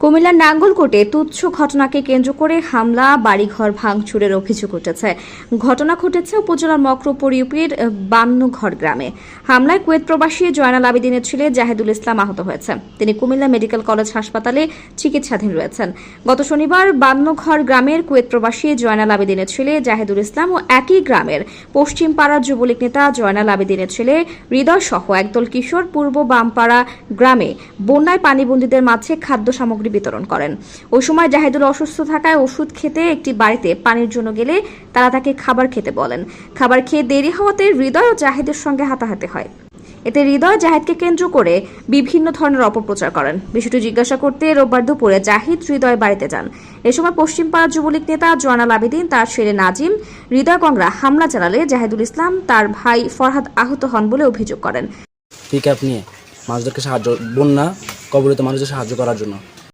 কুমিল্লার নাঙ্গলকোটে তুচ্ছ ঘটনাকে কেন্দ্র করে হামলা, বাড়িঘর ভাঙচুরের অভিযোগ উঠেছে। ঘটনা ঘটেছে উপজেলার মকরপুর ইউপির 52 ঘর গ্রামে। হামলায় কুয়েত প্রবাসী জয়নাল আবেদিনের ছেলে জাহিদুল ইসলাম আহত হয়েছে। তিনি কুমিল্লা মেডিকেল কলেজ হাসপাতালে চিকিৎসাধীন রয়েছেন। গত শনিবার 52 ঘর গ্রামের কুয়েত প্রবাসী জয়নাল আবেদিনের ছেলে জাহিদুল ইসলাম ও একই গ্রামের পশ্চিম পাড়ার যুবলীগ নেতা জয়নাল আবেদিনের ছেলে হৃদয় সহ একদল কিশোর পূর্ব বামপাড়া গ্রামে বন্যায় পানিবন্দীদের মাঝে খাদ্য সামগ্রী বিতরণ করেন। ওই সময় জাহিদুল অসুস্থ থাকায় ওষুধ খেতে একটি বাড়িতে পানির জন্য গেলে তারা তাকে খাবার খেতে বলেন। খাবার খেয়ে দেরি হওয়াতে হৃদয় ও জাহিদের সঙ্গে হাতাহাতি হয়। এতে হৃদয় জাহিদকে কেন্দ্র করে বিভিন্ন ধরনের অপপ্রচার করেন। বিষয়টি জিজ্ঞাসা করতে রোববার দুপুরে জাহিদ হৃদয় বাড়িতে যান। এ সময় পশ্চিম পাড়া যুবলীগ নেতা জয়নাল আবেদিন, তার ছেলে নাজিম, হৃদয় কংরা হামলা চালালে জাহিদুল ইসলাম তার ভাই ফরহাদ আহত হন বলে অভিযোগ করেন। পিকআপ নিয়ে মানুষদেরকে বন্যা কবলিত মানুষদের সাহায্য করার জন্য